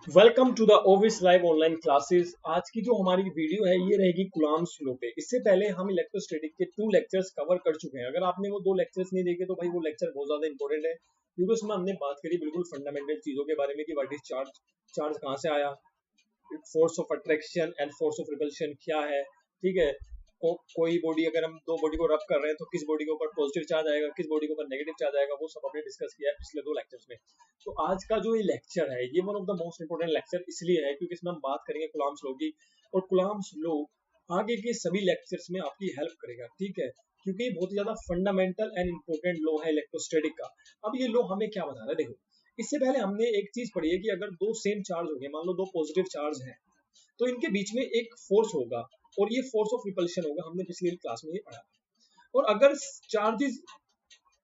Welcome to the Ovis live online classes. आज की जो हमारी वीडियो है ये रहेगी कूलम्ब्स लॉ पे। इससे पहले हम इलेक्ट्रोस्टैटिक के 2 लेक्चर्स कवर कर चुके हैं। अगर आपने वो 2 लेक्चर्स नहीं देखे तो भाई वो लेक्चर बहुत ज्यादा इंपॉर्टेंट है, क्योंकि उसमें हमने बात करी बिल्कुल फंडामेंटल चीजों के बारे में कि व्हाट इज चार्ज, चार्ज कहाँ से आया, force of attraction and force of repulsion क्या है। ठीक है, कोई बॉडी, अगर हम दो बॉडी को रब कर रहे हैं तो किस बॉडी के ऊपर पॉजिटिव चार्ज आएगा, किस बॉडी के ऊपर नेगेटिव चार्ज आएगा, वो सब हमने डिस्कस किया है पिछले 2 लेक्चर्स में। तो आज का जो ये लेक्चर है ये one of the most important lecture इसलिए है क्योंकि इसमें हम बात करेंगे कूलम्ब्स लॉ की, और कूलम्ब्स लॉ आगे के सभी लेक्चर्स में आपकी हेल्प करेगा। ठीक है, क्योंकि ये बहुत ही ज्यादा फंडामेंटल एंड इंपॉर्टेंट लॉ है इलेक्ट्रोस्टैटिक का। अब ये लॉ हमें क्या बता रहा है, देखो इससे पहले हमने एक चीज पढ़ी है कि अगर दो सेम चार्ज हो गए, मान लो दो पॉजिटिव चार्ज हैं, तो इनके बीच में एक फोर्स होगा और ये फोर्स ऑफ रिपल्शन होगा। हमने पिछली क्लास में ये पढ़ा। और अगर चार्जेस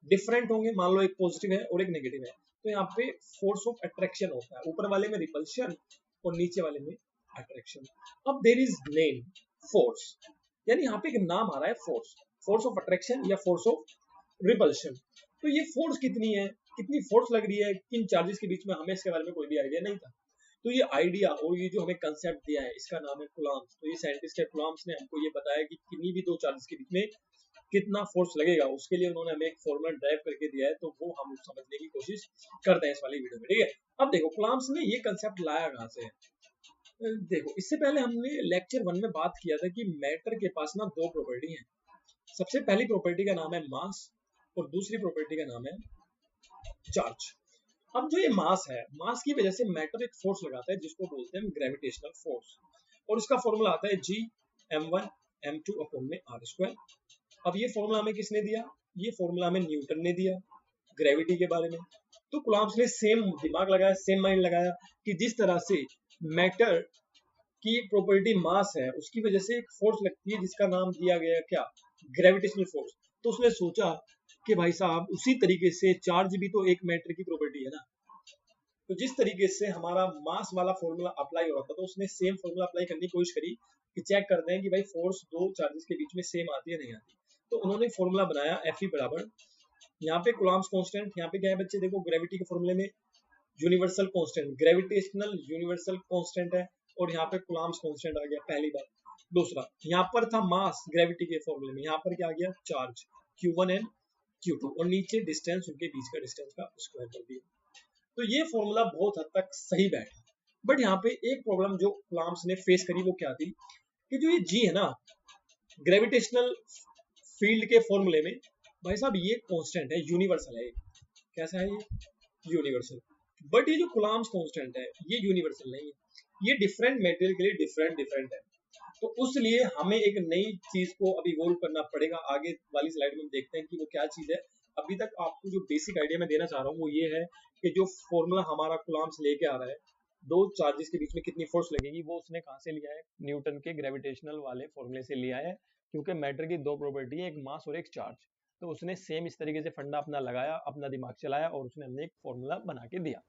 डिफरेंट होंगे, मान लो एक पॉजिटिव है और एक नेगेटिव है, तो यहाँ पे फोर्स ऑफ अट्रैक्शन होता है, ऊपर वाले में रिपल्शन और नीचे वाले में अट्रैक्शन। अब देयर इज नेम फोर्स, यानी यहाँ पे एक नाम आ रहा है फोर्स, फोर्स ऑफ अट्रैक्शन या फोर्स ऑफ रिपल्शन। तो ये फोर्स कितनी है, कितनी फोर्स लग रही है किन चार्जेस के बीच में, हमें इसके बारे में कोई भी आइडिया नहीं था। तो ये आइडिया और ये जो हमें कंसेप्ट दिया है इसका नाम है कूलम्ब्स। तो ये साइंटिस्ट है कूलम्ब्स ने हमको ये बताया कि किन्हीं भी दो चार्जेस के बीच में कितना फोर्स लगेगा, उसके लिए उन्होंने हमें एक फॉर्मूला ड्राइव करके दिया है, तो वो हम समझने की कोशिश करते हैं इस वाली वीडियो में। ठीक है, अब देखो कूलम्ब्स ने ये कंसेप्ट लाया कहाँ से है। देखो इससे पहले हमने लेक्चर 1 में बात किया था कि मैटर के पास ना दो प्रॉपर्टी हैं। सबसे पहली प्रॉपर्टी का नाम है मास और दूसरी प्रॉपर्टी का नाम है चार्ज। अब जो ये मास है, मास की वजह से मैटर एक फोर्स लगाता है जिसको बोलते हैं ग्रेविटेशनल फोर्स, और इसका फॉर्मूला आता है जी m1 m2 अपॉन में आर स्क्वायर। अब ये फॉर्मूला हमें किसने दिया, ये फॉर्मूला हमें न्यूटन ने दिया ग्रेविटी के बारे में। तो कूलम्ब्स ने सेम दिमाग लगाया, सेम माइंड लगाया कि जिस तरह से मैटर की एक प्रॉपर्टी मास है, उसकी वजह से एक फोर्स लगती है जिसका नाम दिया गया क्या, ग्रेविटेशनल फोर्स। तो उसने सोचा कि भाई साहब उसी तरीके से चार्ज भी तो एक मैटर की प्रॉपर्टी है ना। तो जिस तरीके से हमारा मास वाला फॉर्मूला अप्लाई हो रहा था, तो उसने सेम फॉर्मूला अप्लाई करने की कोशिश करी कि चेक करते हैं कि भाई फोर्स दो चार्जेस के बीच में सेम आती है नहीं आती। तो उन्होंने फॉर्मूला बनाया एफ ई बराबर, यहाँ पे कूलम्ब्स कांस्टेंट, यहाँ पे क्या है बच्चे, देखो ग्रेविटी के फॉर्मूले में universal constant, gravitational universal constant है, और यहाँ पे कूलम्ब्स कांस्टेंट आ गया पहली बार। दूसरा, यहाँ पर था मास ग्रेविटी के फॉर्मूले में, यहाँ पर क्या आ गया, चार्ज Q1 एंड Q2, और नीचे डिस्टेंस, उनके बीच का डिस्टेंस का स्क्वायर कर दिया। तो ये फॉर्मूला बहुत हद तक सही बैठा। बट यहाँ पे एक प्रॉब्लम जो कूलम्ब्स ने फेस करी वो क्या थी, कि जो ये जी है ना ग्रेविटेशनल फील्ड के फॉर्मूले में, भाई साहब ये कांस्टेंट है, यूनिवर्सल है। कैसा है ये, यूनिवर्सल। बट ये जो कूलम्ब्स कांस्टेंट है ये यूनिवर्सल नहीं है, ये डिफरेंट मेटेरियल के लिए डिफरेंट डिफरेंट है। तो उसलिए हमें एक नई चीज को अभी इवोल्व करना पड़ेगा। आगे वाली स्लाइड में हम देखते हैं कि वो क्या चीज है। अभी तक आपको जो बेसिक आइडिया मैं देना चाह रहा हूँ वो ये है कि जो फॉर्मूला हमारा कूलम्ब्स लेके आ रहा है, दो चार्जेस के बीच में कितनी फोर्स लगेगी, वो उसने कहाँ से लिया है, न्यूटन के ग्रेविटेशनल वाले फॉर्मूले से लिया है। क्योंकि मैटर की दो प्रॉपर्टी है, एक मास और एक चार्ज। तो उसने सेम इस तरीके से फंडा अपना लगाया, अपना दिमाग चलाया, और उसने हमें एक फॉर्मूला बना के दिया।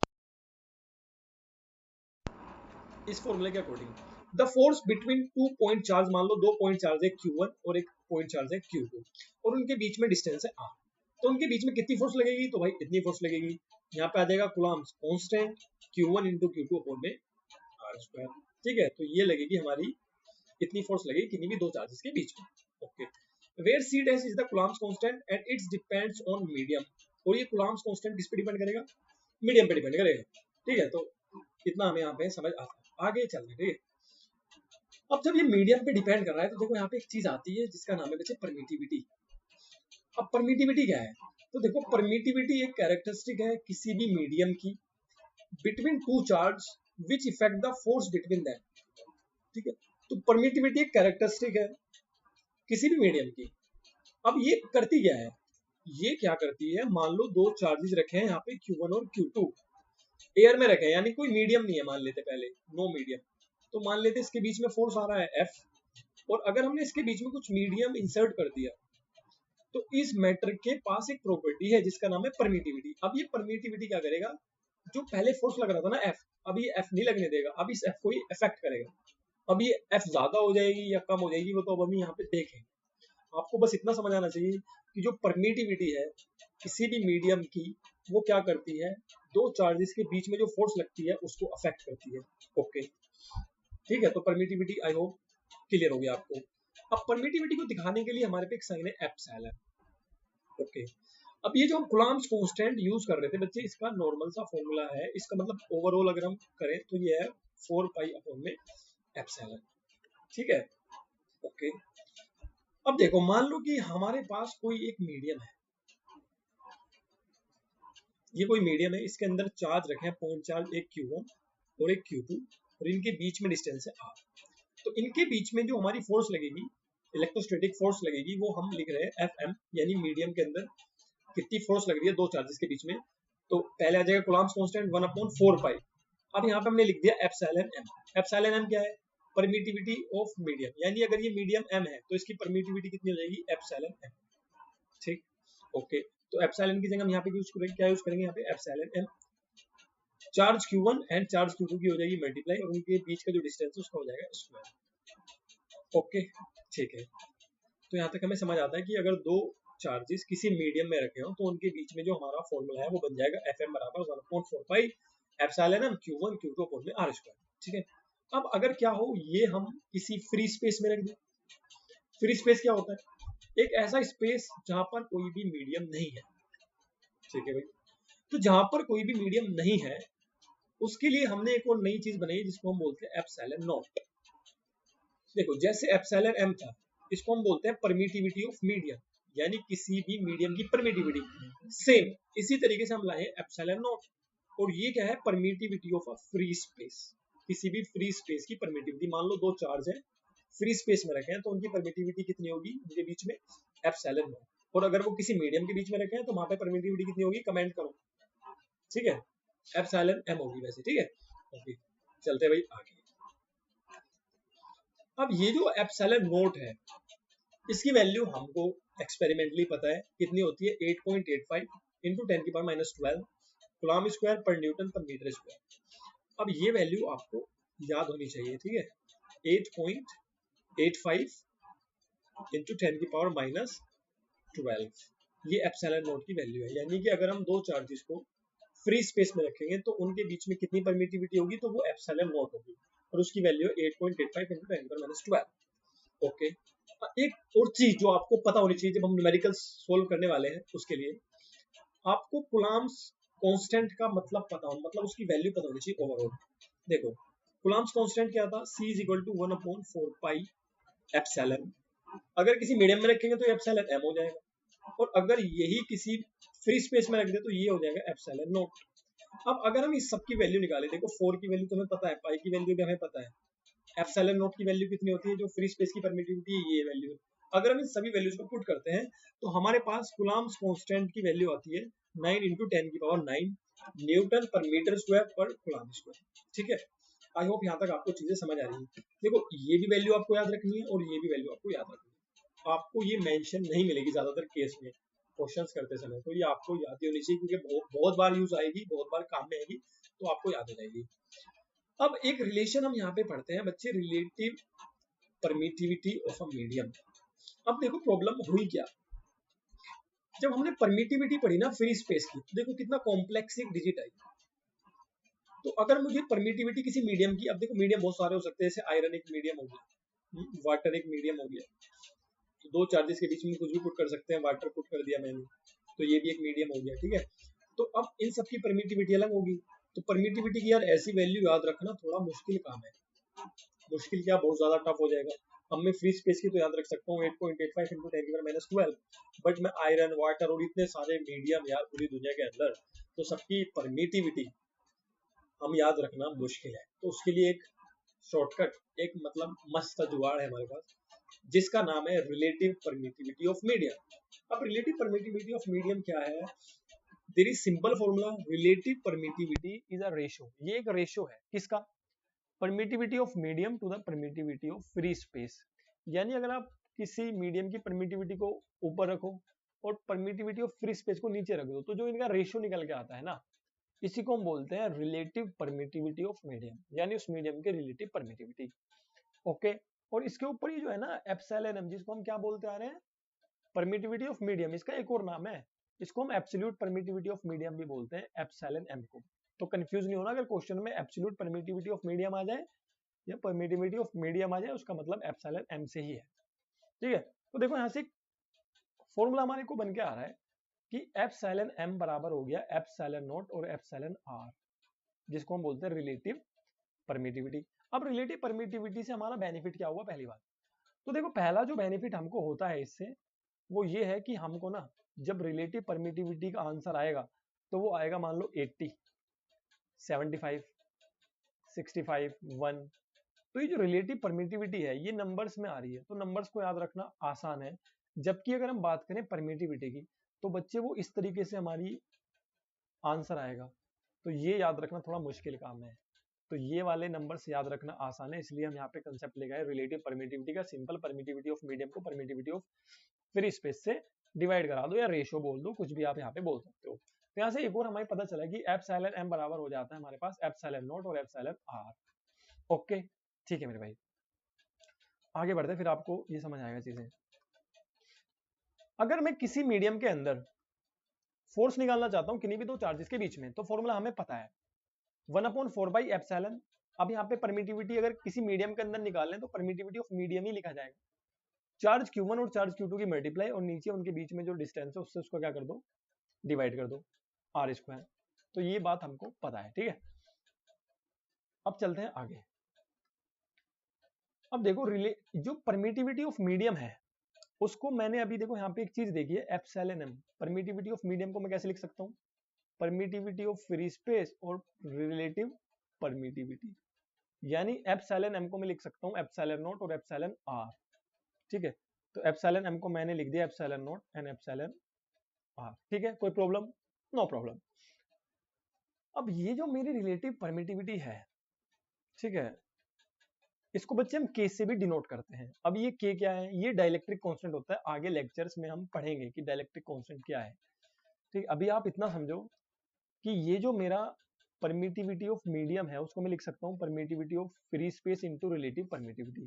इस फॉर्मूले के according the force between two point charge, मान लो दो पॉइंट चार्ज है Q1 और एक पॉइंट चार्ज है Q2, और उनके बीच में डिस्टेंस है R, तो उनके बीच में कितनी फोर्स लगेगी, तो भाई इतनी फोर्स लगेगी। यहाँ पे आ जाएगा Coulomb's constant Q1 into Q2 upon में आर स्क्वायर। ठीक है, तो ये लगेगी हमारी, इतनी फोर्स लगेगी किन्हीं भी दो चार्जेस के बीच में। Okay, where C dash is the Coulomb's constant and it's depends on medium, और ये कूलम्ब्स कांस्टेंट किस पे डिपेंड करेगा, मीडियम पे डिपेंड करेगा। ठीक है, तो इतना हमें यहाँ पे समझ आता है। आगे चलते हैं। ठीक है, अब जब ये मीडियम पे डिपेंड कर रहा है तो देखो यहाँ पे एक चीज आती है जिसका नाम है बच्चे परमिटिविटी। अब परमिटिविटी क्या है, तो देखो परमिटिविटी एक कैरेक्टरिस्टिक है किसी भी मीडियम की between two charge which effect the force between them. ठीक है, तो परमिटिविटी एक कैरेक्टरिस्टिक है किसी भी मीडियम की। अब ये करती क्या है, ये क्या करती है, मान लो दो चार्जेस रखे हैं यहाँ पे Q1 और Q2 एयर में रखे हैं, यानी कोई मीडियम नहीं है, मान लेते पहले नो मीडियम। तो मान लेते इसके बीच में फोर्स आ रहा है F, और अगर हमने इसके बीच में कुछ मीडियम इंसर्ट कर दिया तो इस मैटर के पास एक प्रॉपर्टी है जिसका नाम है परमिटिविटी। अब ये परमिटिविटी क्या करेगा, जो पहले फोर्स लग रहा था ना F, अब ये F नहीं लगने देगा, अब इस F को ही इफेक्ट करेगा। अब ये F ज्यादा हो जाएगी या कम हो जाएगी वो तो अब हम यहाँ पे देखेंगे। आपको बस इतना समझ आना चाहिए कि जो परमिटिविटी है किसी भी मीडियम की वो क्या करती है, दो चार्जेस के बीच में जो फोर्स लगती है उसको अफेक्ट करती है। ओके, ठीक है। तो परमिटिविटी आई होप क्लियर हो गया आपको। अब परमिटिविटी को दिखाने के लिए हमारे पे एक साइन है एप्सिलॉन। ओके, अब ये जो हम कूलम्ब्स कांस्टेंट यूज कर रहे थे बच्चे, इसका नॉर्मल सा फॉर्मूला है, इसका मतलब ओवरऑल अगर हम करें तो ये है 4 पाई अपॉन में एप्सिलॉन, ठीक है। ओके, अब देखो मान लो कि हमारे पास कोई एक मीडियम है, ये कोई मीडियम है, इसके अंदर चार्ज रखे हैं पॉइंट चार्ज, एक Q1 और एक Q2, और इनके बीच में डिस्टेंस है R। तो इनके बीच में जो हमारी फोर्स लगेगी, इलेक्ट्रोस्टैटिक फोर्स लगेगी, वो हम लिख रहे हैं Fm, यानी मीडियम के अंदर कितनी फोर्स लग रही है दो चार्जेस के बीच में। तो पहले आ जाएगा कूलम्ब्स कांस्टेंट 1/4 पाई। अब यहाँ पे हमने लिख दिया एप्सिलॉन m। एप्सिलॉन m क्या है, परमिटिविटी ऑफ मीडियम, यानी अगर ये मीडियम m है तो इसकी परमिटिविटी कितनी हो जाएगी, एप्सिलॉन m, ठीक। ओके, तो एप्सिलॉन की जगह हम यहाँ पे यूज करेंगे, क्या यूज करेंगे यहाँ पे, epsilon m। Charge Q1 and charge Q2 की हो जाएगी मल्टीप्लाई, और उनके बीच का जो डिस्टेंस है उसका हो जाएगा स्क्वायर। ओके, ठीक है। तो यहाँ तक हमें समझ आता है कि अगर दो चार्जेस किसी मीडियम में रखे हो तो उनके बीच में जो हमारा फॉर्मूला है वो बन जाएगा Fm बराबर 1/4 pi epsilon m Q1 Q2 upon में R स्क्वायर, ठीक है। अब अगर क्या हो, ये हम किसी फ्री स्पेस में रख दें। फ्री स्पेस क्या होता है, एक ऐसा स्पेस जहां पर कोई भी मीडियम नहीं है, ठीक है भाई। तो जहां पर कोई भी मीडियम नहीं है उसके लिए हमने एक और नई चीज बनाई जिसको हम बोलते हैं एप्सिलॉन नॉट। देखो जैसे एप्सिलॉन m था, इसको हम बोलते हैं परमिटिविटी ऑफ मीडियम, यानी किसी भी मीडियम की परमिटिविटी। सेम इसी तरीके से हम लाए एप्सिलॉन नॉट, और ये क्या है, permittivity of a free space. किसी भी फ्री स्पेस की परमिटिविटी, मान लो दो चार्ज है फ्री स्पेस में रखे हैं तो उनकी परमिटिविटी कितनी होगी उनके बीच में, एप्सिलॉन नॉट। और अगर वो किसी मीडियम के बीच में रखे हैं तो वहां पे परमिटिविटी कितनी होगी, कमेंट करो, ठीक है, एप्सिलॉन m होगी वैसे, ठीक है। ओके, चलते भाई आगे। अब ये जो एप्सिलॉन नोट है इसकी वैल्यू हमको एक्सपेरिमेंटली पता है कितनी होती है, 8.85 इंटू 10⁻12 कूलम्ब स्क्वायर पर न्यूटन पर मीटर स्क्वायर। अब ये वैल्यू आपको याद होनी चाहिए, ठीक है। 8.85 इंटू 10⁻12 ये एप्सिलॉन नोट की वैल्यू है, यानी कि अगर हम दो चार्जेस को फ्री स्पेस में रखेंगे तो उनके बीच में कितनी परमिटिविटी होगी, तो वो एप्सिलॉन नोट होगी, और उसकी वैल्यू 8.85 इंटू 10⁻12। ओके, एक और चीज जो आपको पता होनी चाहिए जब हम न्यूमेरिकल सोल्व करने वाले हैं, उसके लिए आपको कूलम्ब्स कांस्टेंट का मतलब पता हो, मतलब उसकी वैल्यू पता होनी चाहिए ओवरऑल। देखो कूलम्ब्स कांस्टेंट क्या था, C is equal to 1/4 pi epsilon. अगर किसी मीडियम में रखेंगे तो एप्सिलॉन m हो जाएगा, और अगर यही किसी फ्री स्पेस में रख दे तो ये हो जाएगा एप्सिलॉन नॉट। अब अगर हम इस सब की वैल्यू निकालें, देखो 4 की वैल्यू तो हमें पता है, पाई की वैल्यू भी हमें पता है, एप्सिलॉन नॉट की वैल्यू कितनी होती है, जो फ्री स्पेस की परमिटिविटी है ये वैल्यू। अगर हम इन सभी वैल्यूज को पुट करते हैं तो हमारे पास कूलम्ब्स कांस्टेंट की वैल्यू आती है 9 इंटू 10⁻9 न्यूटन पर मीटर स्क्वायर पर कूलम्ब स्क्वायर, ठीक है। आई होप यहाँ तक आपको चीजें समझ आ रही हैं। देखो ये भी वैल्यू आपको याद रखनी है और ये भी वैल्यू आपको याद रखनी है। आपको ये मेंशन नहीं मिलेगी ज्यादातर केस में क्वेश्चंस करते समय, तो ये आपको याद ही होनी चाहिए क्योंकि बहुत बार यूज आएगी, बहुत बार काम में आएगी, तो आपको याद हो जाएगी। अब एक रिलेशन हम यहाँ पे पढ़ते हैं बच्चे, relative permittivity of a medium. अब देखो प्रॉब्लम हुई क्या, जब हमने परमिटिविटी पढ़ी ना फ्री स्पेस की, तो देखो कितना कॉम्प्लेक्स एक डिजिट आई। तो अगर मुझे परमिटिविटी किसी मीडियम की, अब देखो मीडियम बहुत सारे हो सकते हैं, जैसे आयरन एक मीडियम हो गया, वाटर एक मीडियम हो गया, तो दो चार्जेस के बीच में कुछ भी पुट कर सकते हैं, वाटर पुट कर दिया मैंने तो ये भी एक मीडियम हो गया, ठीक है। तो अब इन सब की परमिटिविटी अलग होगी, तो परमिटिविटी की यार ऐसी वैल्यू याद रखना थोड़ा मुश्किल काम है। मुश्किल क्या, बहुत ज्यादा टफ हो जाएगा। अब मैं फ्री स्पेस की तो याद रख सकता हूँ 8.85 इंटू 10⁻12, बट मैं आयरन वाटर और इतने सारे मीडियम यार पूरी दुनिया के अंदर, तो सबकी परमिटिविटी हम याद रखना मुश्किल है। तो उसके लिए एक शॉर्टकट, एक मतलब मस्त जुगाड़ है हमारे पास, जिसका नाम है रिलेटिव परमिटिविटी ऑफ मीडियम। अब रिलेटिव परमिटिविटी ऑफ मीडियम क्या है, there is simple formula, relative permittivity is a ratio. ये एक रेशियो है किसका, permittivity of medium to the permittivity of free space. यानी अगर आप किसी मीडियम की परमिटिविटी को ऊपर रखो और परमिटिविटी ऑफ फ्री स्पेस को नीचे रख दो, तो जो इनका रेशियो निकल के आता है ना, इसी को हम बोलते हैं रिलेटिव परमिटिविटी ऑफ मीडियम, यानी उस मीडियम के रिलेटिव परमिटिविटी। ओके, और इसके ऊपर ये जो है ना एप्सिलॉन m, जिसको हम क्या बोलते आ रहे हैं, परमिटिविटी ऑफ मीडियम, इसका एक और नाम है इसको हम एब्सोल्यूट परमिटिविटी ऑफ मीडियम भी बोलते हैं, एप्सिलॉन एम को। तो कंफ्यूज नहीं होना, अगर क्वेश्चन में एब्सोल्यूट परमिटिविटी ऑफ मीडियम आ जाए या परमिटिविटी ऑफ मीडियम आ जाए, उसका मतलब एप्सिलॉन एम से ही है, ठीक है। तो देखो यहाँ से फॉर्मूला हमारे को बन के आ रहा है कि एप्सिलॉन एम बराबर हो गया एप्सिलॉन नॉट और एप्सिलॉन आर, जिसको हम बोलते हैं रिलेटिव परमिटिविटी। अब रिलेटिव परमिटिविटी से हमारा बेनिफिट क्या हुआ, पहली बात तो देखो, पहला जो बेनिफिट हमको होता है इससे वो ये है कि हमको ना जब रिलेटिव परमिटिविटी का आंसर आएगा तो वो आएगा मान लो 80, 75, 65, 1। तो ये जो रिलेटिव परमिटिविटी है ये नंबर्स में आ रही है, तो नंबर्स को याद रखना आसान है। जबकि अगर हम बात करें परमिटिविटी की तो बच्चे वो इस तरीके से हमारी आंसर आएगा, तो ये याद रखना थोड़ा मुश्किल काम है। तो ये वाले नंबर्स याद रखना आसान है, इसलिए हम यहाँ पे कंसेप्ट ले गए रिलेटिव परमिटिविटी का। सिंपल परमिटिविटी ऑफ मीडियम को परमिटिविटी ऑफ फ्री स्पेस से डिवाइड करा दो या रेशियो बोल दो, कुछ भी आप यहाँ पे बोल सकते हो। तो यहाँ से एक और हमें पता चला कि एप्सिलॉन एम बराबर हो जाता है हमारे पास एप्सिलॉन नॉट और एप्सिलॉन आर। ओके, ठीक है मेरे भाई, आगे बढ़ते फिर आपको ये समझ आएगा चीजें। अगर मैं किसी मीडियम के अंदर फोर्स निकालना चाहता हूं किन्हीं भी दो चार्जेस के बीच में, तो फॉर्मूला हमें पता है 1/4 अब यहाँ पे परमिटिविटी अगर किसी मीडियम के अंदर निकालें तो परमिटिविटी ऑफ मीडियम ही लिखा जाएगा। चार्ज Q1 और चार्ज Q2 की मल्टीप्लाई और नीचे उनके बीच में जो डिस्टेंस है उससे उसको क्या कर दो, डिवाइड कर दो, R²। तो ये बात हमको पता है, ठीक है। अब चलते हैं आगे। अब देखो जो परमिटिविटी ऑफ मीडियम है उसको मैंने अभी देखो यहाँ पे एक चीज देखी है epsilon M. Permittivity of medium को मैं कैसे लिख सकता हूँ, परमिटिविटी ऑफ फ्री स्पेस और रिलेटिव परमिटिविटी, यानी एप्सिलॉन एम को मैं लिख सकता हूँ एप्सिलॉन नॉट और एप्सिलॉन आर, ठीक है। तो एप्सिलॉन एम को मैंने लिख दिया epsilon naught and epsilon R, ठीक है, कोई प्रॉब्लम, नो प्रॉब्लम। अब ये जो मेरी रिलेटिव परमिटिविटी है, ठीक है, इसको बच्चे हम के से भी डिनोट करते हैं। अब ये के क्या है, ये डाइलेक्ट्रिक कांस्टेंट होता है, आगे लेक्चर्स में हम पढ़ेंगे कि डाइलेक्ट्रिक कांस्टेंट क्या है, ठीक। अभी आप इतना समझो कि ये जो मेरा परमिटिविटी ऑफ मीडियम है उसको मैं लिख सकता हूँ permittivity of free space into relative permittivity,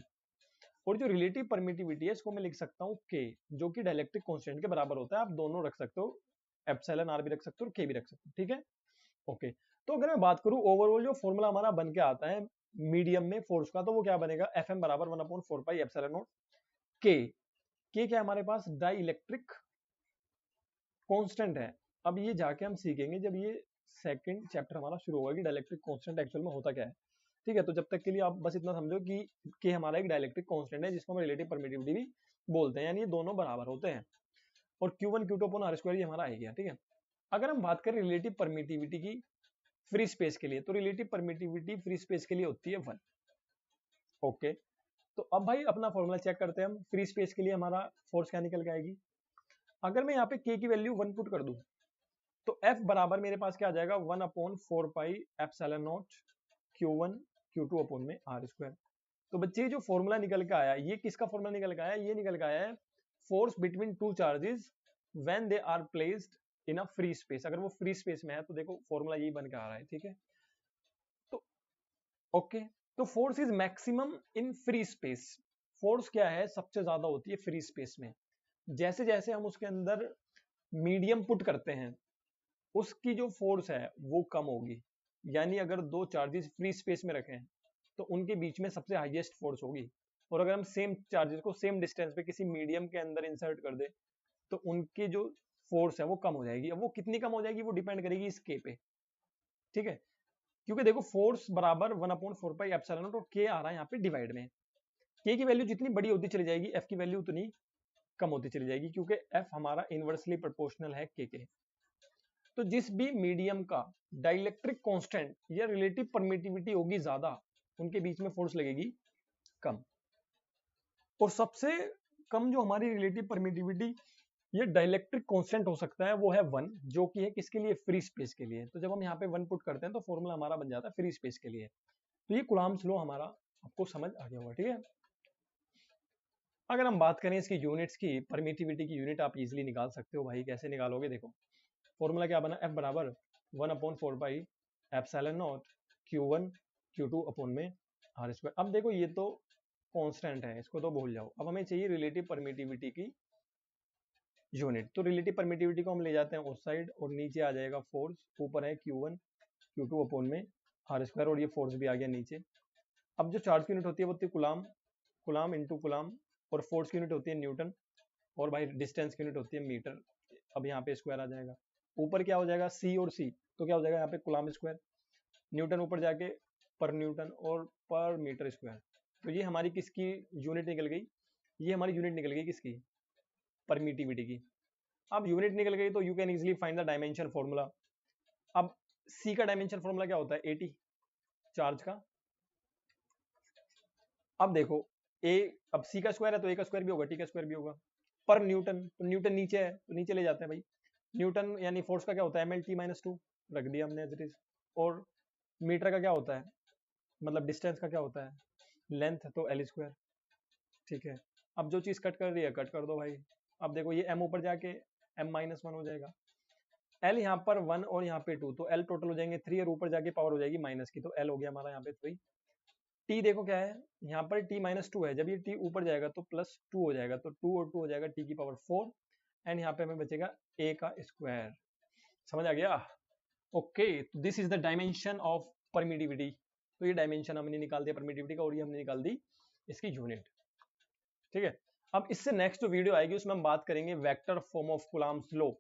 और जो रिलेटिव परमिटिविटी है इसको मैं लिख सकता हूँ के, जो कि डाइलेक्ट्रिक कांस्टेंट के बराबर होता है। आप दोनों रख सकते हो, एप्सिलॉन आर भी रख सकते हो और के भी रख सकते हो, ठीक है, ओके। तो अगर मैं बात करूं ओवरऑल जो फॉर्मूला हमारा बन के आता है मीडियम में फोर्स का, तो वो क्या बनेगा, एफ एम बराबर 1/4 एप्सिलॉन नॉट के। के क्या हमारे पास, डाई इलेक्ट्रिक कांस्टेंट है। अब ये जाके हम सीखेंगे जब ये सेकंड चैप्टर हमारा शुरू होगा कि डाइलेक्ट्रिक कांस्टेंट एक्चुअल में होता क्या है, ठीक है। तो जब तक के लिए आप बस इतना समझो कि के हमारा एक डाइलेक्ट्रिक कांस्टेंट है जिसको हम रिलेटिव परमिटिविटी भी बोलते हैं, यानी ये दोनों बराबर होते हैं, और Q1 Q2 अपॉन R² ये हमारा आ गया, ठीक है। अगर हम बात करें रिलेटिव परमिटिविटी की फ्री स्पेस के लिए, तो रिलेटिव परमिटिविटी फ्री स्पेस के लिए होती है 1, ओके। तो अब भाई अपना फॉर्मूला चेक करते हैं हम, फ्री स्पेस के लिए हमारा फोर्स क्या निकल के आएगी। अगर मैं यहाँ पे के की वैल्यू 1 पुट कर दूं तो F बराबर मेरे पास क्या आ जाएगा 1/4 epsilon not Q1 Q2 upon में R²। तो बच्चे जो फॉर्मूला निकल के आया, ये किसका फॉर्मूला निकल के आया, ये निकल के आया है force between two charges when they are placed in a free space. अगर वो फ्री स्पेस में है तो देखो फॉर्मूला यही बन के आ रहा है, ठीक है। तो ओके, तो force is maximum in free space. Force क्या है, सबसे ज्यादा होती है फ्री स्पेस में। जैसे जैसे हम उसके अंदर मीडियम पुट करते हैं उसकी जो फोर्स है वो कम होगी, यानी अगर दो चार्जेस फ्री स्पेस में रखें तो उनके बीच में सबसे हाईएस्ट फोर्स होगी, और अगर हम सेम चार्जेस को सेम डिस्टेंस पे किसी मीडियम के अंदर इंसर्ट कर दे तो उनकी जो फोर्स है वो कम हो जाएगी। अब वो कितनी कम हो जाएगी वो डिपेंड करेगी इस के पे, ठीक है। क्योंकि देखो फोर्स बराबर 1/4 एप्सिलॉन नॉट और के आ रहा है यहाँ पे डिवाइड में। के की वैल्यू जितनी बड़ी होती चली जाएगी एफ की वैल्यू उतनी कम होती चली जाएगी, क्योंकि एफ हमारा इनवर्सली प्रोपोर्शनल है के। तो जिस भी मीडियम का डाइलेक्ट्रिक कांस्टेंट या रिलेटिव परमिटिविटी होगी ज्यादा, उनके बीच में फोर्स लगेगी कम। और सबसे कम जो हमारी रिलेटिव परमिटिविटी ये डाइलेक्ट्रिक कांस्टेंट हो सकता है वो है 1, जो कि है किसके लिए, फ्री स्पेस के लिए। तो जब हम यहाँ पे 1 पुट करते हैं तो फॉर्मूला हमारा बन जाता है फ्री स्पेस के लिए। तो ये कूलम्ब्स लॉ हमारा आपको समझ आ गया होगा, ठीक है। अगर हम बात करें इसकी यूनिट्स की, परमिटिविटी की यूनिट आप इजीली निकाल सकते हो भाई। कैसे निकालोगे, देखो फॉर्मूला क्या बना, F बराबर 1/4 epsilon not Q1 Q2 upon में R²। अब देखो ये तो कांस्टेंट है, इसको तो भूल जाओ। अब हमें चाहिए रिलेटिव परमिटिविटी की यूनिट। तो रिलेटिव परमिटिविटी को हम ले जाते हैं उस साइड और नीचे आ जाएगा फोर्स, ऊपर है Q1 Q2 अपॉन में आर स्क्वायर और ये फोर्स भी आ गया नीचे। अब जो चार्ज की यूनिट होती है वो होती है कुलाम, कुलाम इंटू कुलाम, और फोर्स की यूनिट होती है न्यूटन, और भाई डिस्टेंस की यूनिट होती है मीटर। अब यहाँ पे स्क्वायर आ जाएगा, ऊपर क्या हो जाएगा C और C, तो क्या हो जाएगा यहाँ पे कुलाम स्क्वायर, न्यूटन ऊपर जाके पर न्यूटन और पर मीटर स्क्वायर। तो ये हमारी किसकी यूनिट निकल गई, ये हमारी यूनिट निकल गई किसकी, परमिटिविटी की। अब यूनिट निकल गई तो you can easily find the dimension formula. अब C का डायमेंशन फॉर्मूला क्या होता है, 80 चार्ज का। अब देखो ए, अब C का स्क्वायर है तो A का स्क्वायर भी होगा, T का स्क्वायर भी होगा, पर न्यूटन, तो न्यूटन नीचे है तो नीचे ले जाते हैं भाई। न्यूटन यानी फोर्स का क्या होता है, MLT-2 रख दिया हमने एज इट इज। और मीटर का क्या होता है, मतलब डिस्टेंस का क्या होता है, लेंथ, तो L स्क्वायर। ठीक है, अब जो चीज कट कर रही है कट कर दो भाई। अब देखो ये M ऊपर जाके M-1 हो जाएगा, L यहाँ पर 1 और यहाँ पे 2, तो L टोटल हो जाएंगे 3 और ऊपर जाके पावर हो जाएगी माइनस की, तो L हो गया हमारा यहाँ पे 3। T देखो क्या है, यहाँ पर T-2 है, जब ये T ऊपर जाएगा तो +2 हो जाएगा, तो 2 और 2 हो जाएगा T की पावर 4, एंड यहाँ पे हमें बचेगा A का स्क्वायर। समझ आ गया? Okay, this is the dimension of permittivity. तो ये डायमेंशन हमने निकाल दिया परमिटिविटी का, और ये हमने निकाल दी इसकी यूनिट। ठीक है, अब इससे नेक्स्ट जो वीडियो आएगी उसमें हम बात करेंगे vector form of Coulomb's law.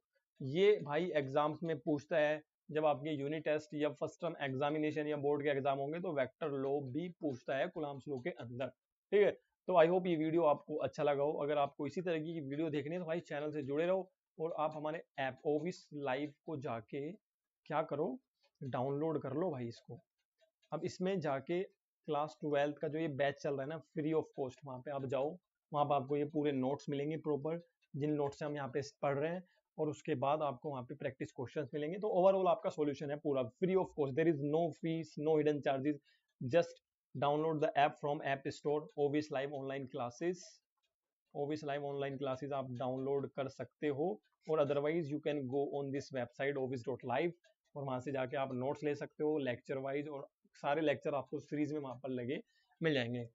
ये भाई एग्जाम्स में पूछता है, जब आपके यूनिट टेस्ट या फर्स्ट टर्म एग्जामिनेशन या बोर्ड के एग्जाम होंगे तो वेक्टर लॉ भी पूछता है कूलम्ब्स लॉ के अंदर। ठीक है, तो आई होप ये वीडियो आपको अच्छा लगा हो। अगर आपको इसी तरह की वीडियो देखनी है तो भाई चैनल से जुड़े रहो, और आप हमारे ऐप ओविस लाइव को जाके क्या करो, डाउनलोड कर लो भाई इसको। अब इसमें जाके क्लास 12th का जो ये बैच चल रहा है ना फ्री ऑफ कॉस्ट, वहाँ पे आप जाओ, वहाँ पे आपको ये पूरे नोट्स मिलेंगे प्रॉपर, जिन नोट्स से हम यहाँ पे पढ़ रहे हैं, और उसके बाद आपको वहाँ पे प्रैक्टिस क्वेश्चंस मिलेंगे। तो ओवरऑल आपका सॉल्यूशन है पूरा free of cost, there is no fees, no hidden charges, just download the app from app store. Ovis live online classes, Ovis live online classes आप डाउनलोड कर सकते हो, और otherwise you can go on this website ovis.live, और वहां से जाके आप नोट्स ले सकते हो लेक्चर वाइज, और सारे लेक्चर आपको सीरीज में वहां पर लगे मिल जाएंगे।